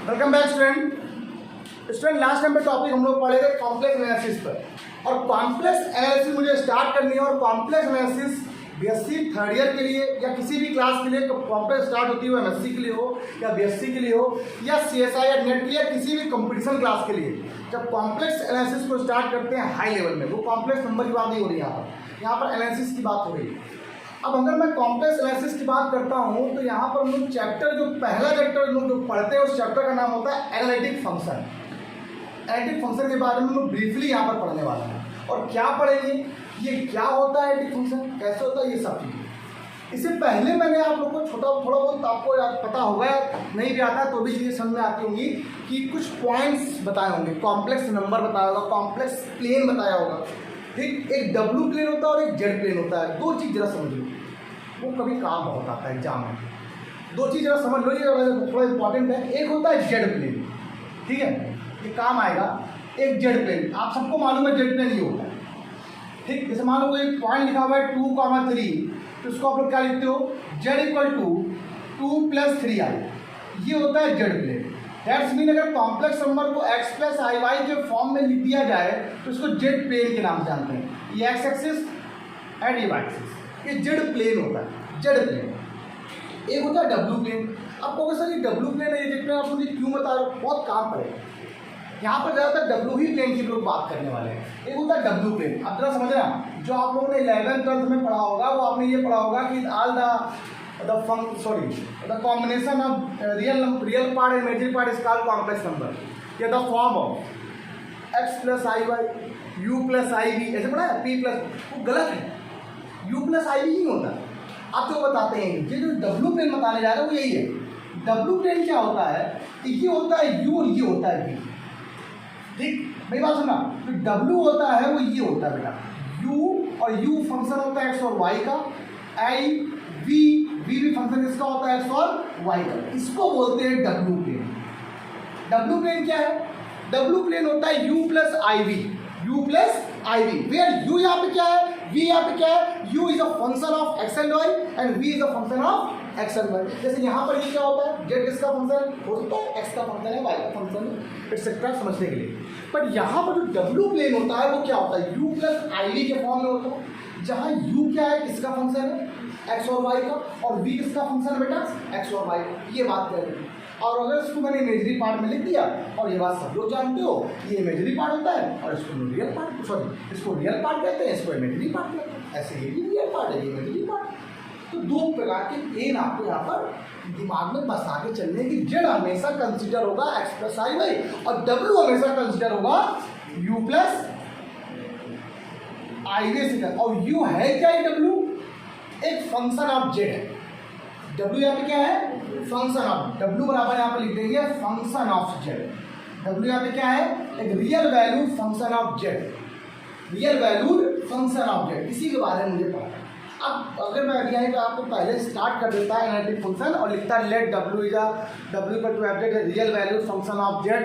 Welcome back student last time पे topic हम लोग पढ़े थे कॉम्प्लेक्स एनालिसिस पर। और कॉम्प्लेक्स एनालिसिस मुझे स्टार्ट करनी है। और complex analysis BSc third year के लिए या किसी भी क्लास के लिए कॉम्प्लेक्स स्टार्ट होती हो, एमएससी के लिए हो या बीएससी के लिए हो या सीएसआई या नेट के लिए, किसी भी कंपटीशन क्लास के लिए जब कॉम्प्लेक्स एनालिसिस को स्टार्ट करते हैं हाई लेवल में, वो कॉम्प्लेक्स नंबर की बात नहीं हो रही यहाँ पर एनालिसिस की बात हो रही है। अब अगर मैं कॉम्प्लेक्स एनालिसिस की बात करता हूँ तो यहाँ पर हम लोग चैप्टर जो पहला चैप्टर हम लोग जो पढ़ते हैं उस चैप्टर का नाम होता है एनालिटिक फंक्शन। एनालिटिक फंक्शन के बारे में हम लोग ब्रीफली यहाँ पर पढ़ने वाले हैं। और क्या पढ़ेंगे, ये क्या होता है एनालिटिक फंक्शन, कैसे होता है, ये सब चीज़ें। इससे पहले मैंने आप लोग को थोड़ा बहुत आपको पता होगा, नहीं भी आता तो भी चीज़ें समझ में आती होंगी कि कुछ पॉइंट्स बताए होंगे, कॉम्प्लेक्स नंबर बताया होगा, कॉम्प्लेक्स प्लेन बताया होगा। ठीक, एक डब्ल्यू प्लेन होता है और एक जेड प्लेन होता है। दो चीज़ जरा समझ लो, वो कभी काम बहुत आता है एग्जाम में। दो चीज़ जरा समझ लो, ये थोड़ा इंपॉर्टेंट है। एक होता है जेड प्लेन, ठीक है, ये काम आएगा। एक जेड प्लेन, आप सबको मालूम है जेड प्लेन ये होता है। ठीक, जैसे मान लो कोई पॉइंट लिखा हुआ है 2,3, तो उसको आप लोग क्या लिखते हो, जेड इक्वल टू 2 + 3i, ये होता है जेड प्लेन। दैट्स मीन अगर कॉम्प्लेक्स नंबर को x + iy के फॉर्म में लिख दिया जाए तो इसको जेड प्लेन के नाम से जानते हैं। ये एक्स एक्सिस एंड ये वाई एक्सिस, ये जेड प्लेन होता है, जेड प्लेन। एक होता है डब्ल्यू प्लेन। अब कहोगे सर ये डब्ल्यू प्लेन है, ये जेड प्लेन, आप मुझे क्यों बता रहे हो, बहुत काम पड़ेगा। यहाँ पर ज़्यादातर डब्ल्यू ही प्लेन की लोग बात करने वाले हैं। एक होता है डब्ल्यू प्लेन। अब जरा समझना, जो आप लोगों ने 11th 12th में पढ़ा होगा वो आपने ये पढ़ा होगा कि all the combination of real part and imaginary part is called complex number, या the form of x + iy u + iv, ऐसे पढ़ा है, p प्लस, वो गलत है, u + iv नहीं होता। आप जो बताते हैं ये जो डब्ल्यू प्लेन बताने जा रहे हैं वो यही है। डब्ल्यू प्लेन क्या होता है, ये होता है u और ये होता है v। ठीक, मेरी बात सुनना, तो डब्ल्यू होता है वो ये होता है बेटा, u और u फंक्शन होता है x और y का, i v भी फंक्शन इसका होता है x और y का, इसको बोलते हैं डब्ल्यू प्लेन। डब्ल्यू प्लेन क्या है, डब्ल्यू प्लेन होता है u + iv, u + iv, where u यहाँ पे क्या है, v यहाँ पे क्या है, u is a function of x and y and v is a function of x and y। जैसे यहाँ पर ये क्या होता है, z किसका फंक्शन हो सकता है, x का फंक्शन है, y का फंक्शन है, एक्सेट्रा, समझने के लिए। पर यहाँ पर जो डब्ल्यू प्लेन होता है वो क्या होता है, u + iv के फॉर्म में होता है, जहाँ u क्या है, किसका फंक्शन है, x और y का, और v किसका फंक्शन है बेटा, x और y का। ये बात कर रहे हैं। और अगर इसको मैंने इमेजरी पार्ट में लिख दिया, और ये बात सब लोग जानते हो, ये इमेजरी पार्ट होता है और इसको रियल पार्ट, इसको रियल पार्ट कहते हैं, इसको इमेजरी पार्ट कहते हैं। ऐसे ये भी रियल पार्ट है, ये इमेजरी पार्ट। तो दो प्रकार के प्लेन आपको यहाँ पर दिमाग में बसा के चलने की, जेड हमेशा कंसिडर होगा x + iy और w हमेशा कंसिडर होगा u + iv से। और u है क्या, ये w एक फंक्शन ऑफ जेड है। W यहाँ पे क्या है, फंक्शन ऑफ, W बराबर यहाँ पे लिख देंगे फंक्शन ऑफ जेड। W यहाँ पे क्या है, एक real valued function of Z, real valued function of Z. इसी के बारे में मुझे पता है। अब अगर मैं यहाँ पे आपको पहले स्टार्ट कर देता है एनालिटिक फंक्शन और लिखता है let W = real valued function of Z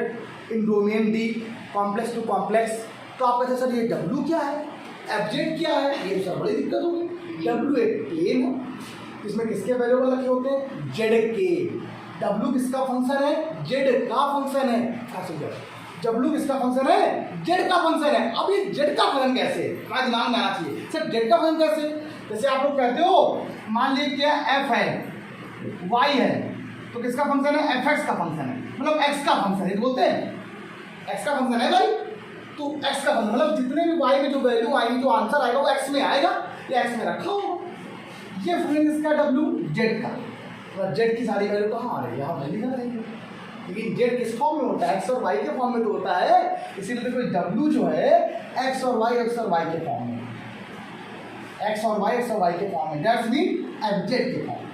in domain D complex to complex, तो आप कहते हैं सर ये W क्या है, एब्जेक्ट क्या है, ये सब बड़ी दिक्कत होगी। W एक प्लेन है, इसमें किसके वेरिएबल रखे होते हैं, जेड के। W किसका फंक्शन है, जेड का फंक्शन है। W किसका फंक्शन है, जेड का फंक्शन है। अब ये जेड का फंक्शन कैसे, हमारे दिमाग में आना चाहिए सर, जेड का फंक्शन कैसे। जैसे आप लोग कहते हो, मान लीजिए क्या f है, y है, तो किसका फंक्शन है, fx का फंक्शन है, मतलब x का फंक्शन है, बोलते हैं x का फंक्शन है भाई। तो x का फंक्शन मतलब जितने भी y में जो वैल्यू आएगी, जो आंसर आएगा वो x में आएगा, ये x में रखा होगा। ये फंक्शन इसका W जेड का, तो जेड की सारी वैल्यू कहाँ आ रही है, यहाँ वैल्यू कहाँ रहेगी। लेकिन जेड किस फॉर्म में होता है, x और y के फॉर्म में तो होता है, इसीलिए देखो W जो है x और y के फॉर्म में, x और y के फॉर्म में, दैट्स मीन एब्जेक्ट के फॉर्म में,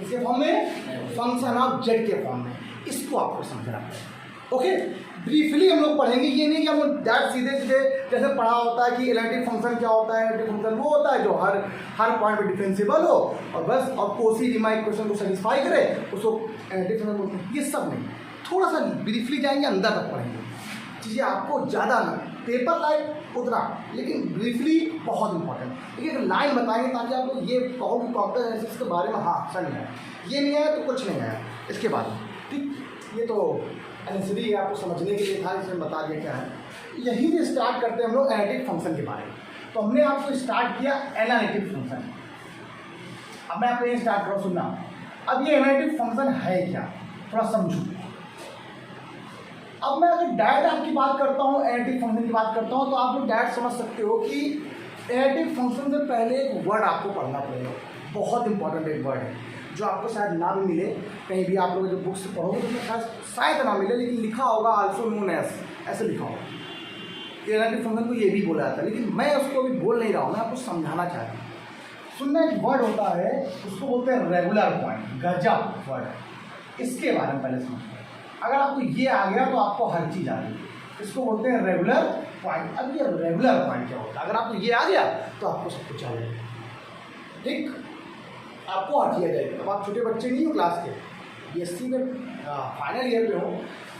इसके फॉर्म में, फंक्शन ऑफ जेड के फॉर्म में। इसको आपको समझना है। ओके, ब्रीफली हम लोग पढ़ेंगे, ये नहीं कि हम लोग डायरेक्ट सीधे जैसे पढ़ा होता है कि एनालिटिक फंक्शन क्या होता है। एनालिटिक फंक्शन वो होता है जो हर पॉइंट पे डिफरेंशिएबल हो और बस, और कोसी रीमान इक्वेशन को सेटिस्फाई करे, उसको एनालिटिक फंक्शन बोलते हैं। ये सब नहीं, थोड़ा सा ब्रीफली जाएंगे, अंदर तक पढ़ेंगे चीज़ें, आपको ज़्यादा ना पेपर लाइक उतना, लेकिन ब्रीफली बहुत इंपॉर्टेंट। देखिए एक लाइन बताएंगे ताकि आप लोग ये कहो कि कॉम्प्लेक्स एनालिसिस के बारे में हाँ अच्छा नहीं है, ये नहीं आया तो कुछ नहीं आया इसके बाद। ठीक, ये तो एनएसडी आपको समझने के लिए था, इसमें बता दिया क्या है। यही से स्टार्ट करते हैं हम लोग एनालिटिक फंक्शन के बारे में। तो हमने आपको स्टार्ट किया एनालिटिक फंक्शन। अब मैं आपको ये स्टार्ट करूँ सुनना। अब ये एनालिटिक फंक्शन है क्या, थोड़ा समझो। अब मैं अगर डायरेक्ट आपकी बात करता हूँ, एनालिटिक फंक्शन की बात करता हूँ, तो आप लोग डायरेक्ट समझ सकते हो कि एनालिटिक फंक्शन से पहले एक वर्ड आपको पढ़ना पड़ेगा, बहुत इंपॉर्टेंट एक वर्ड है जो आपको शायद ना भी मिले कहीं भी। आप लोग जो बुक्स पढ़ोगे तो शायद ना मिले, लेकिन लिखा होगा आल्सो नोन एज, ऐसे लिखा होगा। एनालिटिक फंक्शन को ये भी बोला जाता है, लेकिन मैं उसको अभी बोल नहीं रहा हूँ, मैं आपको समझाना चाह रहा हूँ। सुनना, एक वर्ड होता है उसको बोलते हैं रेगुलर पॉइंट, गजब वर्ड। इसके बारे में पहले समझो। अगर आपको ये आ गया तो आपको हर चीज़ आ गई। इसको बोलते हैं रेगुलर पॉइंट। अब ये रेगुलर पॉइंट क्या होता है, अगर आपको ये आ गया तो आपको सब कुछ आ जाएगा, ठीक, आपको हर चीज़ आ जाएगी। अब आप छोटे बच्चे नहीं हो क्लास के, बीएससी में फाइनल ईयर में हो,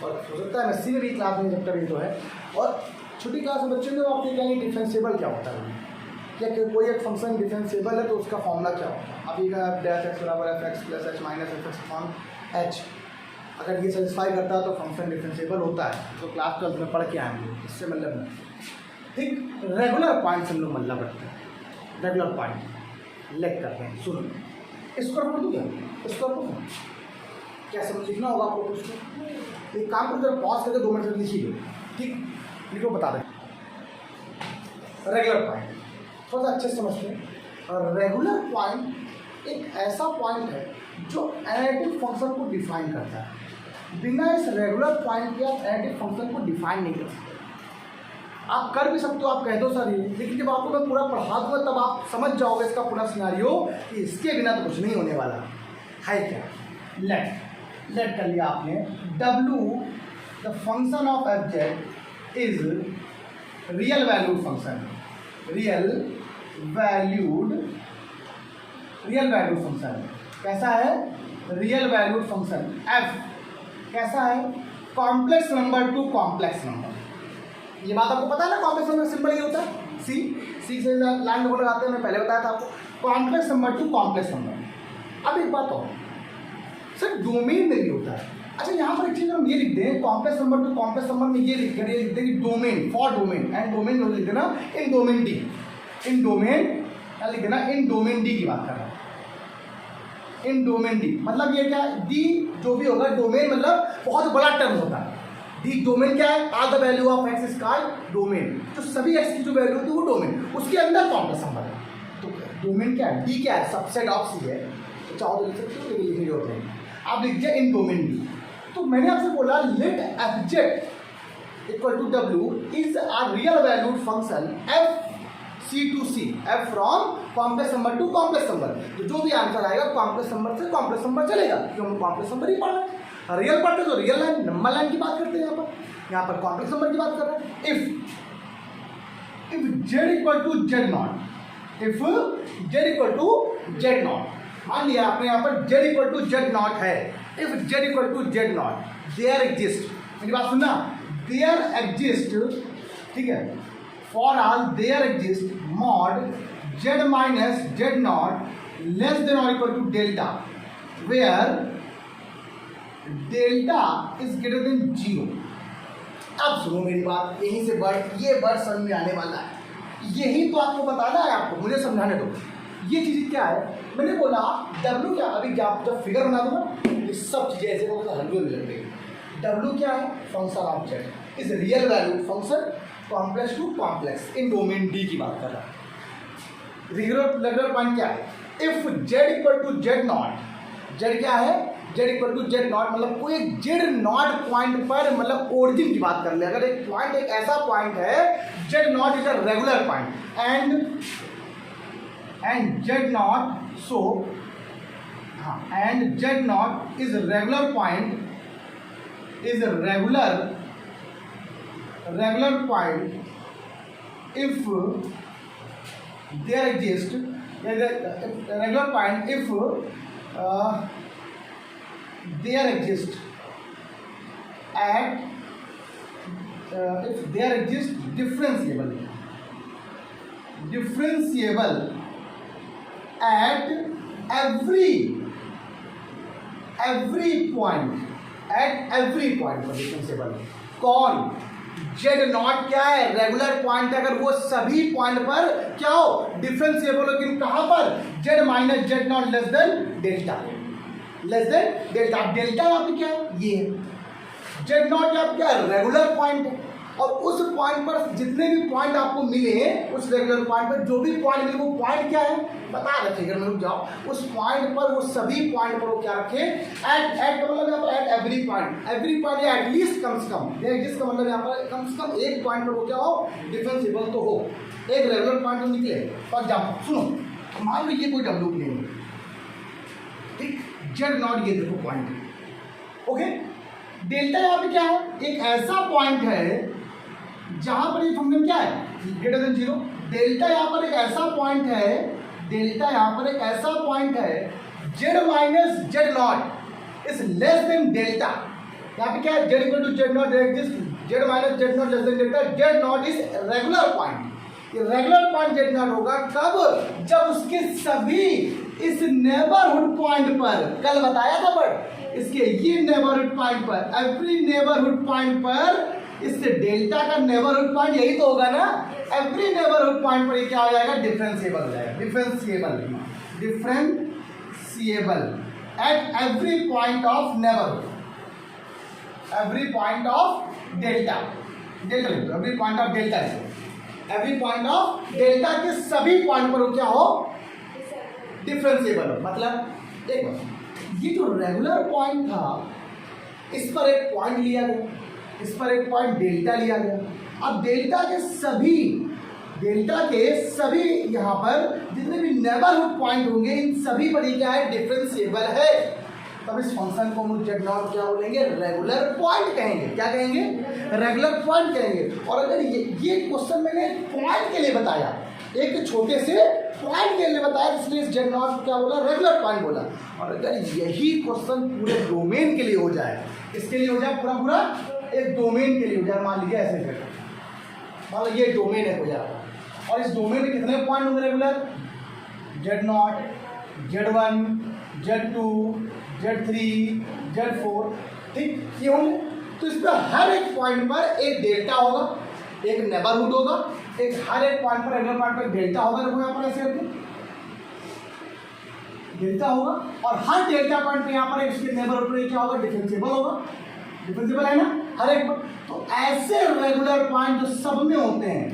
और हो सकता है एमएससी में भी क्लास में जब तक ये तो है, और छोटी क्लास में बच्चे में आप ये कहेंगे डिफरेंशिएबल क्या होता है, क्या कोई एक फंक्शन डिफरेंशिएबल है तो उसका फॉर्मूला क्या होता है। अब ये डेफ एक्स बराबर F x plus H minus F x upon H, अगर ये सेटिस्फाई करता है तो फंक्शन डिफरेंशिएबल होता है। तो क्लास 12 में पढ़ के आएंगे, इससे मतलब नहीं, ठीक। रेगुलर पॉइंट से हम लोग मतलब रखते हैं, रेगुलर पॉइंट लेट करते हैं। सुनो, इसको पढ़ दूँ क्या, इसको पढ़ो क्या समझ लिखना होगा आपको कुछ को। एक काम करो, जरा पॉज करके 2 मिनट लिखिए, ठीक, लिखो बता दें। रेगुलर पॉइंट थोड़ा सा अच्छे से समझते हैं। रेगुलर पॉइंट एक ऐसा पॉइंट है जो एनालिटिक फंक्शन को डिफाइन करता है। बिना इस रेगुलर पॉइंट के आप एनालिटिक फंक्शन को डिफाइन नहीं कर सकते। आप कर भी सकते हो, आप कह दो सर ये, लेकिन जब आपको मैं पूरा पढ़ा दूंगा तब आप समझ जाओगे इसका पूरा सिनारियो कि इसके बिना तो कुछ नहीं होने वाला है क्या। लेट कर लिया आपने। W the function of F Z is real valued function, real valued function. कैसा है, रियल वैल्यूड फंक्शन। एफ कैसा है, complex number to complex number. ये बात आपको पता है ना, कॉम्प्लेक्स नंबर सिंबल ये होता है सी से लाइन नंबर लगाते हैं, मैं पहले बताया था आपको। Complex number to complex number. अब एक बात और सर, डोमेन में भी होता है। अच्छा, यहाँ पर एक चीज़ हम ये लिख दें, complex number to complex number में ये लिख दें कि domain, for domain, and domain में लिख देना इन डोमेन डी। इन डोमेन क्या लिख देना, इन डोमेन डी की बात कर रहा हूँ, इन डोमेन डी। मतलब ये क्या है, डी जो भी होगा, डोमेन मतलब बहुत बड़ा टर्म होता है। डी डोमेन क्या है, all the value of x is called domain. जो सभी एक्स की जो वैल्यू होती है वो डोमेन, उसके अंदर कॉम्प्लेक्स नंबर है। तो डोमेन क्या है, डी क्या है, सबसेट ऑफ सी है। तो चाहो तो लिख सकते हो, लेकिन लिखने की जरूरत नहीं, आप लिख दिया इन डोमेन डी। तो मैंने आपसे बोला let F Z equal to W is a real valued function F C to C, F from complex number to complex number. तो जो भी आंसर आएगा कॉम्प्लेक्स नंबर से कॉम्प्लेक्स नंबर चलेगा, क्योंकि हम कॉम्प्लेक्स नंबर ही पढ़ रहे हैं। रियल पढ़ते तो रियल लाइन नंबर लाइन की बात करते हैं, यहाँ पर कॉम्प्लेक्स नंबर की बात कर रहे हैं। If Z equal to Z naught, if Z equal to Z naught, मान लिया आपने यहाँ पर Z equal to Z naught है। If Z equal to Z naught, there exist, मेरी बात सुनना, देयर एग्जिस्ट, ठीक है, for all there exist mod Z minus Z naught less than और equal to delta, where delta is greater than 0। अब सुनो मेरी बात, यहीं से ये वर्ड समझ में आने वाला है, यही तो आपको बताना है, आपको मुझे समझाने दो। ये चीज़ क्या है, मैंने बोला W क्या, अभी क्या जब फिगर बना दूंगा ये सब चीज़ें ऐसे होगा हल्के में लग गई। W क्या है, function of Z is real valued function complex to complex in domain D की बात कर रहा है। रेगुलर पॉइंट क्या है, if Z equal to Z naught, Z क्या है, Z equal to Z naught मतलब कोई एक जेड नॉट पॉइंट पर, मतलब ओरिजिन की बात कर ले, अगर एक पॉइंट एक ऐसा पॉइंट है Z naught is a regular point and z naught, so and z naught is a regular point, is a regular point if there exists a regular point if there exists at if there exists differentiable at every point at every point पर differentiable. कौन? Z not क्या है? Regular point. अगर वो सभी point पर क्या हो? डिफरेंशिएबल हो। लेकिन कहां पर? Z minus Z naught less than delta, less than delta. Delta यहाँ पे क्या है? ये जेड नॉट यहाँ पे क्या है? रेगुलर पॉइंट है। और उस पॉइंट पर जितने भी पॉइंट आपको मिले, उस रेगुलर पॉइंट पर जो भी पॉइंट मिले, वो पॉइंट क्या है बता रखे। अगर मैं रुक जाओ, उस पॉइंट पर, वो सभी पॉइंट पर वो क्या रखे? एट एट का मतलब यहाँ पर at every point. Every point या एटलीस्ट कम से कम, जिसका मतलब यहाँ पर कम से कम एक पॉइंट पर वो क्या हो? डिफरेंशिएबल तो हो। एक रेगुलर पॉइंट तो निकले। फॉर एग्जाम्पल सुनो, मान लो ये कोई डब्ल्यू नहीं है, ठीक, जेड नॉट ये देखो पॉइंट है, ओके। डेल्टा यहाँ पे क्या है? एक ऐसा पॉइंट है जहां पर ये फंक्शन क्या है? Greater than zero. डेल्टा यहाँ पर एक ऐसा पॉइंट है, डेल्टा यहाँ पर एक ऐसा पॉइंट है, Z minus Z naught is less than delta. यहाँ पे क्या है? Z equal to Z naught exist, Z minus Z naught less than delta. Z naught is regular point. ये रेगुलर पॉइंट जेड नॉट होगा कब? जब उसके सभी इस नेबरहुड पॉइंट पर, कल बताया था बट इसके ये नेबरहुड पॉइंट पर, एवरी नेबरहुड पॉइंट पर, इससे डेल्टा का नेबरहुड पॉइंट यही तो होगा ना। एवरी नेबरहुड पॉइंट पर ये क्या हो जाएगा? डिफरेंशिएबल हो जाएगा। Differentiable, differentiable at every point of neighbourhood, every point of delta, delta every point of delta, every point of delta के सभी पॉइंट पर क्या हो? डिफरेंशिएबल हो। मतलब एक बात, ये जो रेगुलर पॉइंट था, इस पर एक पॉइंट लिया गया, इस पर एक पॉइंट डेल्टा लिया गया। अब डेल्टा के सभी यहाँ पर जितने भी नेबरहुड पॉइंट होंगे, इन सभी पर ये क्या है? डिफरेंशिएबल है। तब इस फंक्शन को हम जेड नॉट क्या बोलेंगे? रेगुलर पॉइंट कहेंगे। क्या कहेंगे? रेगुलर पॉइंट कहेंगे। और अगर ये क्वेश्चन मैंने पॉइंट के लिए बताया, एक छोटे से पॉइंट के लिए बताया, इसलिए जेड नॉट क्या बोला? रेगुलर पॉइंट बोला। और अगर यही क्वेश्चन पूरे डोमेन के लिए हो जाए, इसके लिए हो जाए पूरा एक डोमेन के लिए हो जाए, मान लीजिए ऐसे करके, मान लो ये डोमेन है कोई आपका, और इस डोमेन में कितने पॉइंट होंगे regular? Z naught, Z one, Z two, Z three, Z four, ठीक, ये होंगे। तो इस पर हर एक पॉइंट पर एक डेल्टा होगा, एक नेबरहुड होगा, एक हर एक पॉइंट पर, रेगुलर पॉइंट पर डेल्टा होगा। देखो यहाँ पर ऐसे करके डेल्टा होगा, और हर डेल्टा पॉइंट पे यहाँ पर इसके नेबरहुड पर क्या होगा? डिफरेंशिएबल होगा। डिफरेंशिएबल है ना हर एक। तो ऐसे रेगुलर पॉइंट जो सब में होते हैं,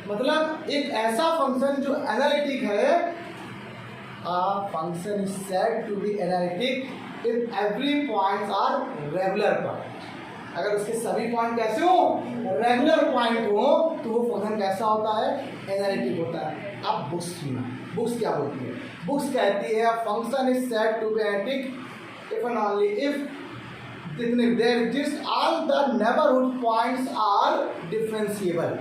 मतलब एक ऐसा फंक्शन जो एनालिटिक है, function is said to be analytic if every points are regular point. अगर उसके सभी पॉइंट कैसे हो? रेगुलर पॉइंट हो, तो वो फंक्शन कैसा होता है? एनालिटिक होता है। आप बुक्स सुनना, बुक्स क्या बोलती है? बुक्स कहती है function is said to be analytic if and only if there exist all the neighborhood points are differentiable।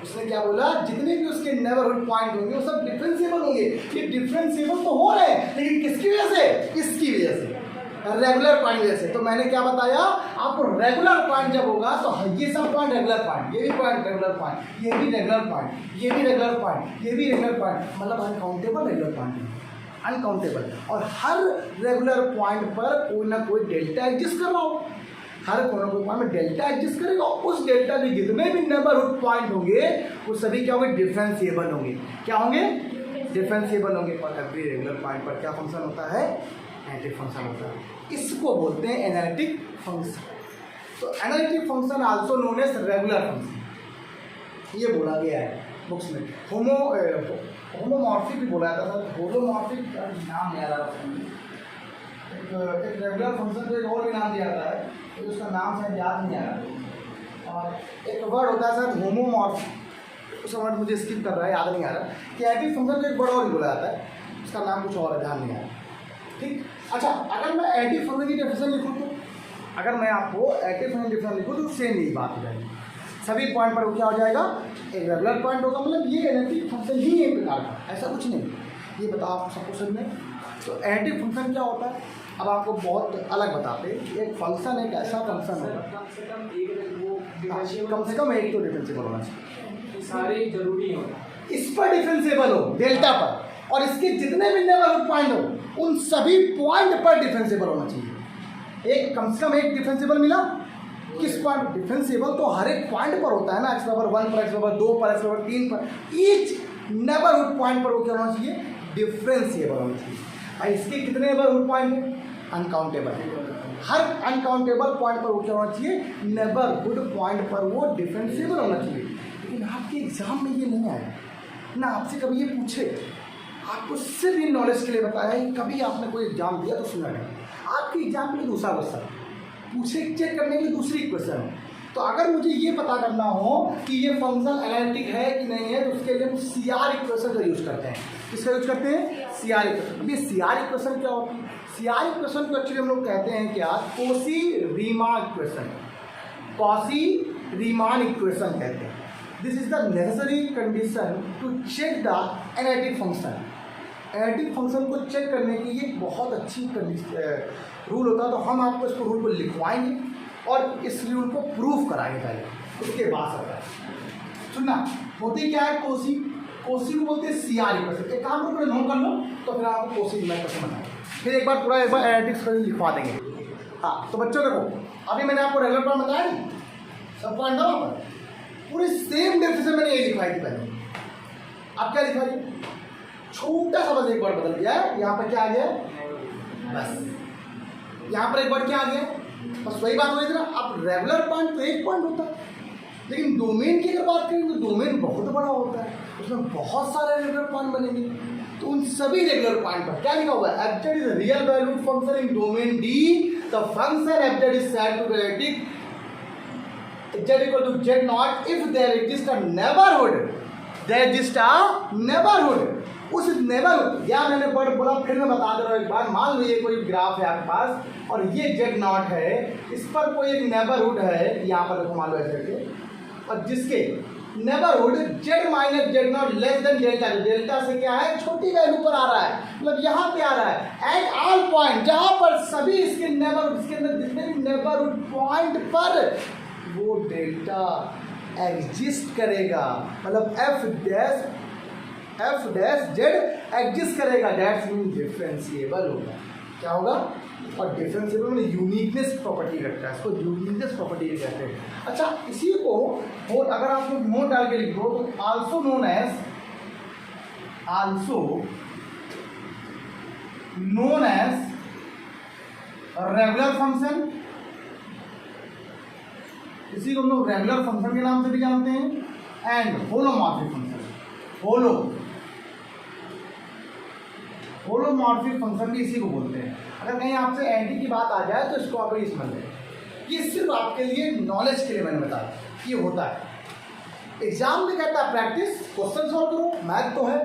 उसने क्या बोला? जितने भी उसके नेबरहुड पॉइंट होंगे वो सब डिफरेंशिएबल होंगे। ये डिफरेंशिएबल तो हो रहे हैं, लेकिन किसकी वजह से? इसकी वजह से, रेगुलर पॉइंट वजह से। तो मैंने क्या बताया आपको? रेगुलर पॉइंट जब होगा तो ये सब पॉइंट रेगुलर पॉइंट, ये भी पॉइंट रेगुलर पॉइंट, ये भी रेगुलर पॉइंट, ये भी रेगुलर पॉइंट, ये भी रेगुलर पॉइंट, मतलब अनकाउंटेबल रेगुलर पॉइंट है, अनकाउंटेबल। और हर रेगुलर पॉइंट पर कोई ना कोई डेल्टा एग्जिस्ट कर रहा हो, हर कोई ना कोई पॉइंट में डेल्टा एग्जिस्ट करेगा। उस डेल्टा के जितने भी नेबरहुड पॉइंट होंगे वो सभी क्या होंगे? डिफरेंशिएबल होंगे। क्या होंगे? डिफरेंशिएबल होंगे। और एवरी रेगुलर पॉइंट पर क्या फंक्शन होता है? एनालिटिक फंक्शन होता है। इसको बोलते हैं एनालिटिक फंक्शन। तो analytic function also known as regular function, ये बोला गया है बुक्स में। होमोमॉर्फिक भी बोला जाता था, होलोमॉर्फिक नाम नहीं आ रहा है। एक रेगुलर फंक्शन को एक और भी नाम दिया जाता है, तो उसका नाम शायद याद नहीं आ रहा। और एक वर्ड होता है शायद होमोमॉर्फिक, उसका वर्ड मुझे स्किप कर रहा है, याद नहीं आ रहा। कि एनालिटिक फंक्शन को एक वर्ड और भी बोला जाता है, उसका नाम कुछ और है, ध्यान नहीं आ रहा, ठीक। अच्छा, अगर मैं एनालिटिक फंक्शन की डेफिनेशन लिखूँ तो, अगर मैं आपको एनालिटिक फंक्शन की डेफिनेशन लिखूँ तो सेम यही बात हो जाएगी। सभी पॉइंट पर क्या हो जाएगा? एक रेगुलर पॉइंट होगा, मतलब ये एनालिटिक फंक्शन ही एक प्रकार का, ऐसा कुछ नहीं। ये बताओ आपको सबको समझ में। तो एनालिटिक फंक्शन क्या होता है? अब आपको बहुत अलग बताते हैं। एक फंक्शन एक ऐसा फंक्शन होगा, कम से कम एक तो डिफरेंशिएबल होना चाहिए, सारे जरूरी होता है। इस पर डिफरेंशिएबल हो डेल्टा पर, और इसके जितने भी नेबरहुड पॉइंट हो उन सभी पॉइंट पर डिफरेंशिएबल होना चाहिए। एक कम से कम एक डिफरेंशिएबल मिला। किस पॉइंट? डिफरेंशिएबल तो हर एक पॉइंट पर होता है ना, x बराबर 1 पर, x बराबर 2 पर, x बराबर 3 पर, ईच नेबरहुड पॉइंट पर वो क्या होना चाहिए? डिफरेंशिएबल होना चाहिए। और इसके कितने नेबरहुड पॉइंट हैं? अनकाउंटेबल। हर अनकाउंटेबल पॉइंट पर वो क्या होना चाहिए? नेबरहुड पॉइंट पर वो डिफरेंशिएबल होना चाहिए। लेकिन आपके एग्जाम में ये नहीं आया ना, आपसे कभी ये पूछे, आपको सिर्फ इन नॉलेज के लिए बताया है, कभी आपने कोई एग्जाम दिया तो सुना नहीं। आपके एग्जाम के लिए दूसरा क्वेश्चन पूछे, चेक करने के लिए दूसरी क्वेश्चन है। तो अगर मुझे ये पता करना हो कि ये फंक्शन एनालिटिक है कि नहीं है, तो उसके लिए हम CR इक्वेशन का यूज करते हैं। किसका यूज करते हैं? CR equation. अब ये CR इक्वेशन क्या होती है? CR इक्वेशन को एक्चुअली हम लोग कहते हैं क्या? Cauchy Riemann equation. Cauchy Riemann equation कहते हैं। This is the necessary condition to check the analytic function. Analytic function को चेक करने की ये बहुत अच्छी रूल होता है। तो हम आपको इसको रूल को लिखवाएंगे और इस रूल को प्रूफ कराएंगे पहले, उसके बाद सकता है। सुनना, होती क्या है? कोसी को बोलते हैं CR इक्वेशन। एक काम करो, नोट कर लो, तो फिर आपको कोसी रीमान इक्वेशन बताएंगे। फिर एक बार एनालिटिक्स इक्वेशन लिखवा देंगे। हाँ, तो बच्चों देखो, अभी मैंने आपको रेगुलर पॉइंट बताया नहीं, सब पॉइंट था वहाँ पर, पूरी सेम डेफिनेशन मैंने ये लिखवाई थी पहले। अब क्या लिखवाई? छोटा सा बस एक वर्ड बदल गया है। यहाँ पर क्या आ गया? बस यहाँ पर एक वर्ड क्या आ गया? बस वही बात हो रही थी ना। अब रेगुलर पॉइंट तो एक पॉइंट होता है, लेकिन डोमेन की अगर बात करें तो डोमेन बहुत बड़ा होता है, उसमें बहुत सारे रेगुलर पॉइंट बनेंगे। तो उन सभी रेगुलर पॉइंट पर क्या लिखा हुआ है? F Z is real valued function in domain D, the function F Z is said to be analytic z equal to z naught if there exists a neighborhood, there exists a neighborhood। उस neighbourhood, या मैंने word बोला, फिर मैं बता दे रहा हूँ एक बार। मान लो ये कोई ग्राफ है आपके पास और ये z नॉट है, इस पर कोई एक नेबरहुड है, यहाँ पर देखो मान लो ऐसे करके, और जिसके neighbourhood z minus z not less than delta, delta से क्या है? छोटी वैल्यू पर आ रहा है, मतलब यहाँ पे आ रहा है। एट ऑल पॉइंट, जहाँ पर सभी इसके नेबरहुड, इसके अंदर जितने भी नेबरहुड पॉइंट पर वो डेल्टा एग्जिस्ट करेगा, मतलब एफ डैश जेड एग्जिस्ट करेगा। दैट्स मीन डिफरेंशिएबल होगा। क्या होगा? और डिफरेंशिएबल में यूनिकनेस प्रॉपर्टी रखता है, इसको यूनिकनेस प्रॉपर्टी कहते हैं। अच्छा, इसी को और अगर आप लोग नोट डाल के लिख दो तो also known as regular function, इसी को हम लोग रेगुलर फंक्शन के नाम से भी जानते हैं। And holomorphic function, holomorphic function भी इसी को बोलते हैं। अगर कहीं आपसे एंटी की बात आ जाए तो इसको आप ही समझ लें। ये सिर्फ आपके लिए नॉलेज के लिए मैंने बताया ये होता है। एग्जाम में कहता है प्रैक्टिस, क्वेश्चन सॉल्व करो। मैथ तो है,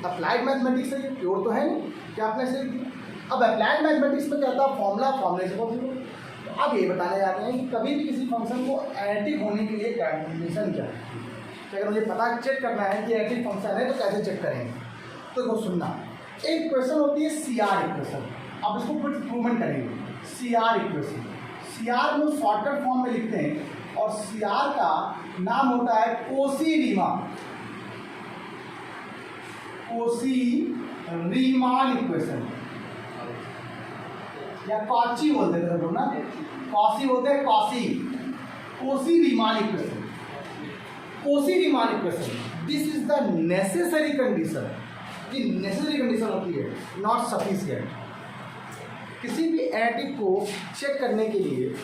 अप्लाइड मैथमेटिक्स है, प्योर तो है नहीं कि आपने सही किया। अब अप्लाइड मैथमेटिक्स में कहता है फॉर्मूले से सॉल्व करो। तो अब ये बताने जाते हैं कि कभी भी किसी फंक्शन को एनालिटिक होने के लिए कंडीशन क्या है। तो अगर मुझे पता चेक करना है कि एनालिटिक फंक्शन है तो कैसे चेक करेंगे, तो देखो सुनना, एक क्वेश्चन होती है CR इक्वेशन। अब इसको कुछ इम्प्रूवमेंट करेंगे। CR इक्वेशन, CR में शॉर्टकट फॉर्म में लिखते हैं और CR का नाम होता है कॉची रीमान इक्वेशन, या कॉची बोलते हैं लोग ना, कॉची बोलते हैं, Cauchy Riemann equation. Cauchy Riemann equation, this is the necessary condition. ये नेसेसरी कंडीशन होती है, नॉट सफिशिएंट। किसी भी एनालिटिक को चेक करने के लिए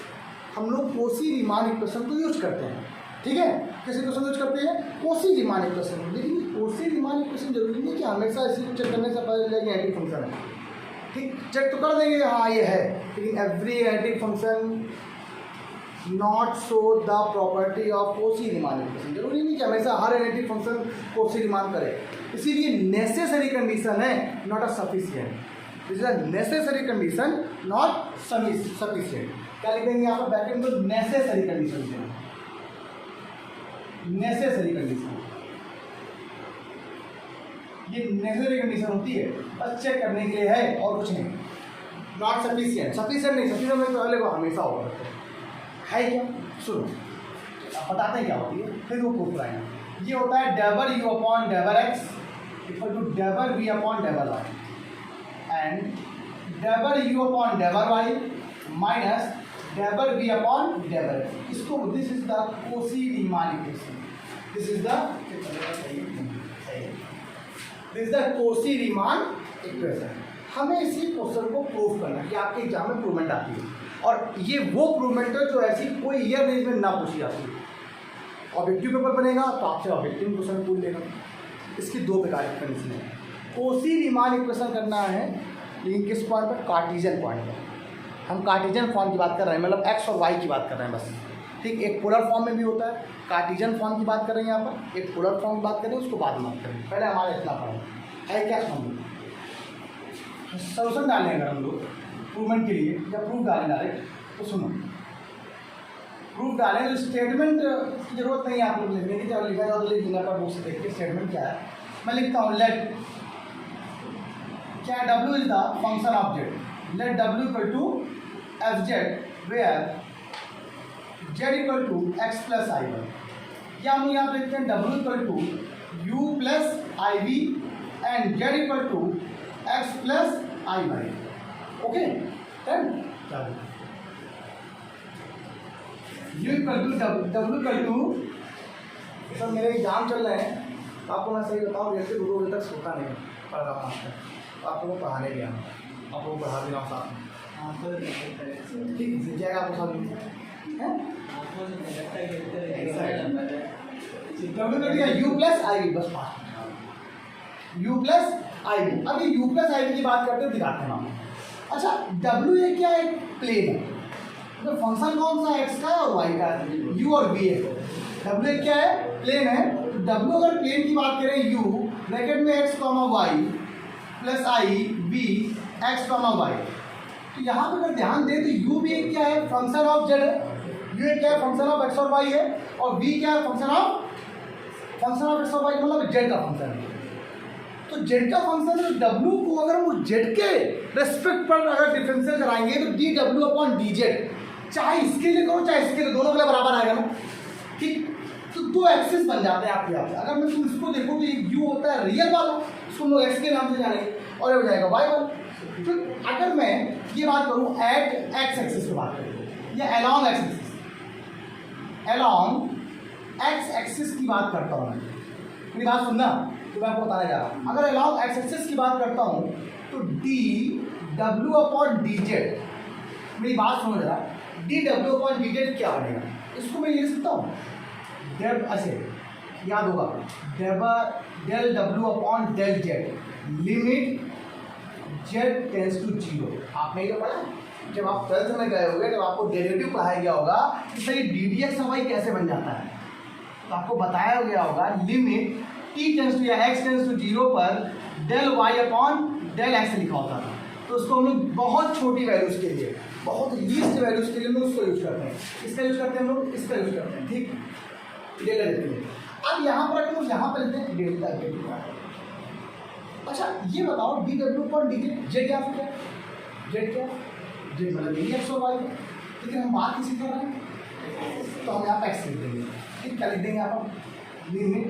हम लोग कॉची रीमान इक्वेशन को यूज करते हैं। ठीक है, किसी क्वेश्चन यूज करते हैं कॉची रीमान इक्वेशन। लेकिन कॉची रीमान इक्वेशन जरूरी नहीं कि हमेशा इसी को चेक करने से पता चल जाएगा एनालिटिक फंक्शन है। ठीक, चेक तो कर देंगे हाँ ये है, लेकिन every analytic function not show the property of Cauchy Riemann equation. जरूरी नहीं कि हमेशा हर एनालिटिक फंक्शन कॉची रीमान करे। इसीलिए नेसेसरी कंडीशन है, not a sufficient. This is a necessary condition, not sufficient. क्या लिखेंगे यहाँ पर ब्रैकेट में? Necessary condition. नेसेसरी कंडीशन, ये नेसेसरी कंडीशन होती है, बस चेक करने के लिए है और कुछ नहीं। नॉट सफिशिएंट, सफिशिएंट नहीं, सफिशिएंट में पहले को हमेशा होगा है क्या? सुनो, अब बताते हैं क्या होती है, फिर वो प्रूफ कराएंगे। ये होता है double u upon double x equal to double v upon double y and double u upon double y minus डेबर बी अपॉन डेबर एक्स। इसको this is the Cauchy Riemann equation, this is the Cauchy Riemann equation. हमें इसी question को prove करना है कि आपके एग्जाम में प्रूवमेंट आती है, और ये वो प्रूवमेंट है जो ऐसी कोई ईयर रेंज में ना पूछी जाती है। ऑब्जेक्टिव पेपर बनेगा तो आपसे ऑब्जेक्टिव क्वेश्चन पूछ लेगा। इसकी दो प्रकार की कंडीशन है। कोसी रीमान इक्वेशन करना है लेकिन किस पॉइंट पर? कार्टेशियन पॉइंट पर। हम कार्टेशियन फॉर्म की बात कर रहे हैं, मतलब एक्स और वाई की बात कर रहे हैं बस, ठीक। एक पोलर फॉर्म में भी होता है, कार्टेशियन फॉर्म की बात कर रहे हैं यहाँ पर, एक पोलर फॉर्म की बात करें उसको बाद में बात करें। पहले हमारा इतना पढ़ा है क्या हम सोल्यूशन डालेंगे अगर हम लोग प्रूवमेंट के लिए या प्रूफ डालें डायरेक्ट, तो सुनो प्रूफ डालें तो स्टेटमेंट की जरूरत नहीं है आप लोग लिखने की, जब लिखा जाओ तो लिख देना पर बुक से देख के स्टेटमेंट क्या है। मैं लिखता हूँ लेट क्या W is the function of Z, let W equal to F Z where Z equal to X plus I one, या हम यहाँ लिखते हैं W equal to U plus I V and Z equal to X plus I Y. Okay done. U equal to W equal to, sir मेरे exam चल रहे हैं तो आपको मैं सही बताऊँ जैसे 2 बजे तक सोता नहीं पढ़ रहा हूँ, आप लोगों को पढ़ाने गया आप लोगों को पढ़ा दे रहा हूँ साथ में, ठीक है जाएगा आपको सब यू प्लस आई वी, बस यू प्लस आई वी। अब ये यू प्लस आई वी की बात करते हैं, दिखाते हैं हम। अच्छा W ये क्या है? प्लेन है, तो फंक्शन कौन सा है? एक्स का और वाई का, u और v है। W एक क्या है? प्लेन है। तो W अगर प्लेन की बात करें u ब्रैकेट में x कॉमा वाई प्लस आई v x कॉमा वाई, तो यहाँ पे अगर ध्यान दें तो u भी एक क्या है? फंक्शन ऑफ z है। u एक क्या है? फंक्शन ऑफ x और y है, और v क्या है? फंक्शन ऑफ x और y, मतलब z का फंक्शन है। तो z का फंक्शन है, w को अगर हम z के रेस्पेक्ट पर अगर डिफरेंशियल कराएंगे तो dw अपॉन dz, चाहे इसके लिए करो चाहे इसके लिए, दोनों के लिए बराबर आएगा ना, ठीक। तो दो एक्सिस बन जाते हैं आपके यहाँ पे। अगर मैं तुम इसको देखो तो एक u होता है रियल वाला, इसको हम लोग x के नाम से जानेंगे, और ये हो जाएगा y वाला। तो अगर मैं ये बात करूँ एट एक्स एक्सिस की बात करूँ या along x axis, along x axis की बात करता हूँ मैं, मेरी बात सुनना, तो मैं आपको बताने जा रहा हूँ। अगर अलॉन्ग एक्स एक्सिस की बात करता हूँ तो dw अपॉन dz, मेरी बात सुनो जरा, dw अपॉन dz क्या बनेगा? इसको मैं ये लिख सकता हूँ डेल, ऐसे याद होगा, del w upon del z limit z tends to 0। आपने ये पढ़ा जब आप 12th में गए होंगे, जब आपको डेरिवेटिव पढ़ाया गया होगा कि सही ddx वाई कैसे बन जाता है, तो आपको बताया गया होगा लिमिट t टेंस टू या x टेंस टू 0 पर del y upon del x लिखा होता था। तो उसको हम लोग बहुत छोटी वैल्यूज के लिए, बहुत लीस्ट वैल्यूज के लिए हम लोग उसको यूज करते हैं। इसका यूज करते हैं हम लोग, इसका यूज करते हैं, ठीक, डेल्टा लेते हैं। अब यहाँ पर हम लोग यहाँ पर लेते हैं डेल्टा। अच्छा ये बताओ dw पर dz, जेड क्या है? जेड क्या? जेड मतलब x और y, लेकिन हम बात किसी कर रहे हैं तो हम यहाँ पर x लिख देंगे, ठीक। क्या लिख देंगे यहाँ पर? लिमिट।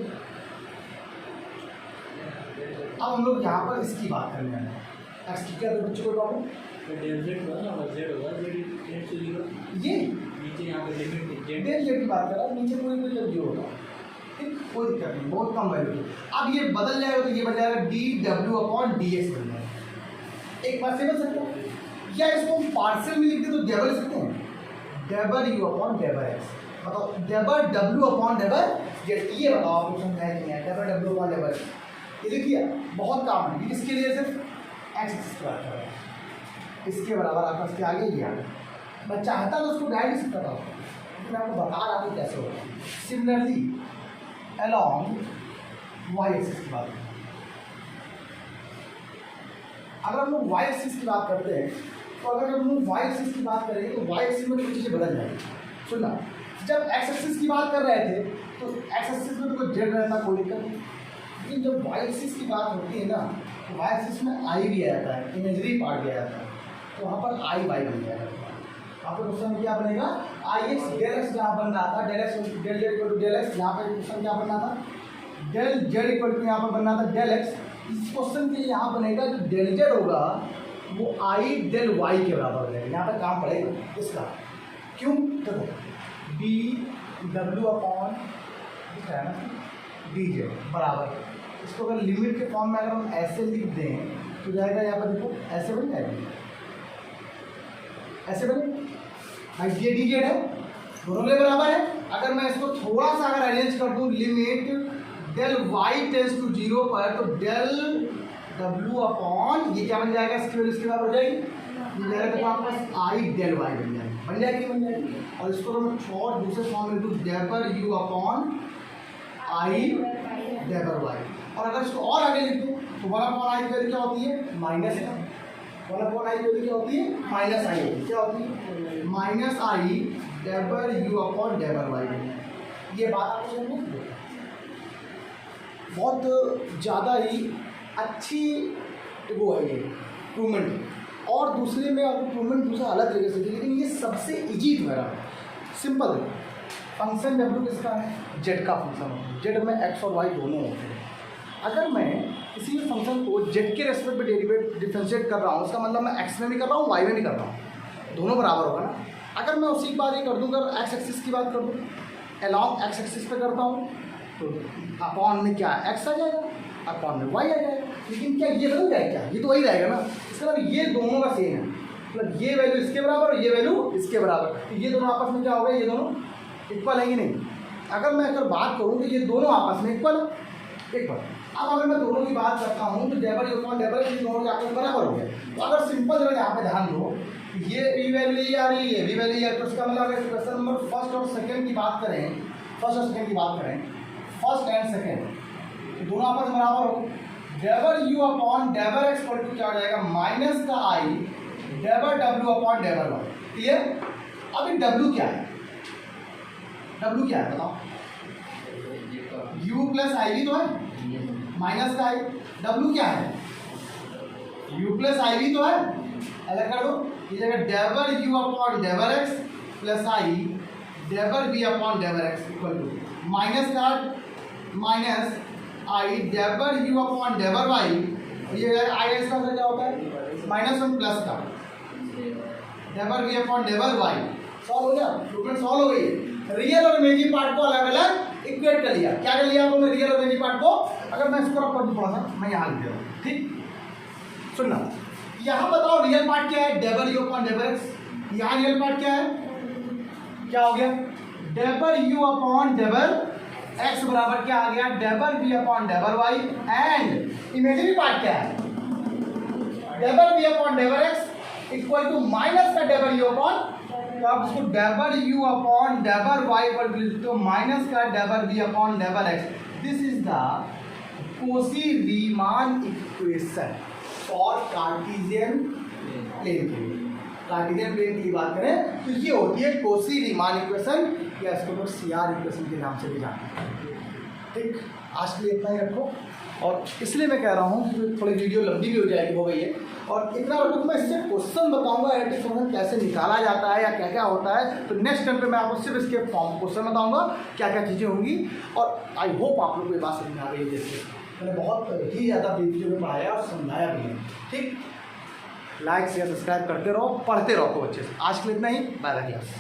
अब हम लोग यहाँ पर इसकी बात करने वाले हैं, एक्स की क्या? तो बच्चों को प्रॉब्लम ये नीचे यहाँ पे लिमिट डेल जेड की बात कर रहा है, नीचे कोई कोई जब जीरो होगा, ठीक, कोई दिक्कत नहीं, बहुत कम वैल्यू। अब ये बदल जाएगा तो ये बन जाएगा dw अपॉन dx बन जाएगा। एक बात समझ सकते हो, या इसको हम पार्शियल में लिखते तो डेबल सकते हैं, devil u upon devil x। बताओ devil w upon devil Z, ये बताओ आप लोग समझाया कि नहीं? डेबल w अपॉन डेबल ये लिखिए, बहुत काम है। इसके लिए सिर्फ एक्स की बात कर रहा है, इसके बराबर आपका इसके आगे ही आ गया। मैं चाहता तो उसको डायरेक्ट लिख सकता था, लेकिन मैं आपको बता रहा हूँ कैसे होगा। सिमिलरली अलॉन्ग वाई एक्सिस की बात करें, अगर हम लोग वाई एक्सिस की बात करते हैं तो अगर हम लोग वाई एक्सिस की बात करेंगे तो वाई एक्सिस में कुछ चीज़ें बदल जाएंगी। सुनना, जब एक्स एक्सिस की बात कर रहे थे तो एक्स एक्सिस में तो कोई जेड रहता, कोई दिक्कत नहीं, लेकिन जब वाई एक्सिस की बात होती है ना तो वाई एक्सिस में आई भी आ जाता है, इमेजरी पार्ट भी आ जाता है, तो वहाँ पर आई वाई बन जाएगा। आपको क्वेश्चन क्या बनेगा? आई एक्स डेल एक्स जहाँ बन रहा था, del X del Z equal to del X, यहाँ पर क्वेश्चन क्या बनना था? डेल जेड इक्वल टू यहाँ पर बनना था डेल एक्स। इस क्वेश्चन के यहाँ बनेगा जो डेल जेड होगा वो आई डेल वाई के बराबर हो जाएगा। यहाँ पर काम पड़ेगा इसका, क्यों? देखो डी डब्ल्यू अपॉन दिख रहा है ना डी जेड बराबर, इसको अगर लिमिट के फॉर्म में अगर हम ऐसे लिख दें तो जाएगा यहाँ पर, देखो ऐसे बन जाएगा, ऐसे बने भाई, ये डी जेड है दोनों के बराबर है। अगर मैं इसको थोड़ा सा अगर अरेंज कर दूं limit del Y tends to 0 पर, तो डेल डब्ल्यू अपॉन ये क्या बन जाएगा, इसकी वैल्यू इसके बराबर हो जाएगी, ये जाएगा तो आपके पास आई डेल वाई बन जाएगी, बन जाएगी बन जाएगी। और इसको तो मैं और दूसरे फॉर्म में दूँ डेबर यू अपॉन आई डेबर वाई। और अगर इसको और आगे लिख दूँ तो 1 अपॉन आई की वैल्यू क्या होती है, माइनस का 1 अपॉन आई की वैल्यू क्या होती है, माइनस आई होती है, क्या होती है माइनस आई डेबर यू अपॉन डेबर वाई। ये बात आपको समझ में बहुत ज़्यादा ही अच्छी वो है ये इम्प्रूवमेंट। और दूसरे में आपको इम्प्रूवमेंट दूसरा अलग तरीके से, लेकिन ये सबसे ईजी तो है सिंपल। फंक्शन डब्ल्यू किसका है, जेड का फंक्शन होता है, जेड में एक्स और वाई दोनों होते हैं। अगर मैं किसी भी फंक्शन को जेड के रेस्पेक्ट में डिफरेंशिएट कर रहा हूँ, उसका मतलब मैं एक्स में भी कर रहा हूँ वाई में भी कर रहा हूँ, दोनों बराबर होगा ना। अगर मैं उसी बात ये कर दूँ, अगर एक्स एक्सिस की बात कर दूँ, अलॉन्ग एक्स एक्सिस पे करता हूँ तो अपॉन में क्या एक्स आ जाएगा, अपॉन में वाई आ जाएगा। लेकिन क्या ये बदल जाएगा, क्या ये तो वही रहेगा ना। इसका मतलब ये दोनों का सेम है, मतलब ये वैल्यू इसके बराबर और ये वैल्यू इसके बराबर, तो ये दोनों आपस में क्या हो गए, ये दोनों इक्वल है कि नहीं। अगर मैं अगर बात करूँ तो ये दोनों आपस में इक्वल है, इक्वल। अब अगर मैं दोनों की बात करता हूँ तो डेबर यू अपॉन डेबर ये दोनों के आपस में बराबर हो गया। तो अगर सिंपल जरा यहाँ पे ध्यान दो, ये वी वैल्यू ये आ रही है, वी वैल्यू है, तो इसका मतलब अगर क्वेश्चन नंबर फर्स्ट और सेकंड की बात करें, फर्स्ट और सेकंड की बात करें, फर्स्ट एंड सेकंड, तो दोनों आपस में बराबर हो। डेबर यू अपॉन डेबर एक्स इक्वल टू क्या हो जाएगा, माइनस का आई डेबर डब्ल्यू अपॉन डेबर वाई। क्लियर? अभी डब्ल्यू क्या है, डब्ल्यू क्या है बताओ, यू प्लस आई भी तो है, माइनस का आई, डब्ल्यू क्या है, यू प्लस आई भी तो है, अलग कर दो, ये जगह डेबर यू अपॉन डेबर एक्स प्लस आई डेबर बी अपॉन डेबर एक्स इक्वल टू माइनस का माइनस आई डेबर यू अपॉन डेबर वाई, ये आई एक्स का क्या होता है -1 प्लस का डेबर बी अपॉन डेबर वाई। सॉल्व हो गया, प्रूवमेंट सॉल्व हो गई। रियल और इमेजिनरी पार्ट को अलग अलग इक्वेट कर लिया। क्या कर लिया आपने रियल और इमेजिनरी पार्ट को, अगर मैं इसको रख कर दूं थोड़ा सा, मैं यहाँ लिख दे रहा हूँ, ठीक। सुनना, यहाँ बताओ रियल पार्ट क्या है, डेबर यू अपॉन डेबर एक्स। यहाँ रियल पार्ट क्या है, क्या हो गया, डेबर यू अपॉन डेबर एक्स बराबर क्या आ गया, डेबर बी अपॉन डेबर वाई। एंड इमेजिनरी पार्ट क्या है, डेबर बी अपॉन डेबर एक्स इक्वल टू माइनस का डेबर यू अपॉन, तो आप इसको डेबर यू अपॉन डेबर वाई पर तो माइनस का डेबर बी अपॉन डेबर X. This is the Cauchy Riemann equation for Cartesian plane के लिए। कार्टेशियन प्लेन की बात करें तो ये होती है कोशी-रीमान इक्वेशन, या इसको लोग सीआर इक्वेशन के नाम से भी जानते हैं। ठीक, आज के लिए इतना ही रखो। और इसलिए मैं कह रहा हूँ कि थोड़ी वीडियो लंबी भी हो जाएगी, हो गई है, और इतना रखो मैं इससे क्वेश्चन बताऊंगा एडिटिव फंक्शन कैसे निकाला जाता है या क्या क्या होता है। तो नेक्स्ट टाइम पे मैं आपको सिर्फ इसके फॉर्म क्वेश्चन बताऊंगा, क्या क्या चीज़ें होंगी। और आई होप आप लोग को ये बात समझ आ रही है, जैसे मैंने बहुत ही ज़्यादा वीडियो में पढ़ाया और समझाया भी है। ठीक, लाइक शेयर सब्सक्राइब करते रहो, पढ़ते रहो खूब अच्छे से। आज के लिए इतना ही, बाय बाय क्लास।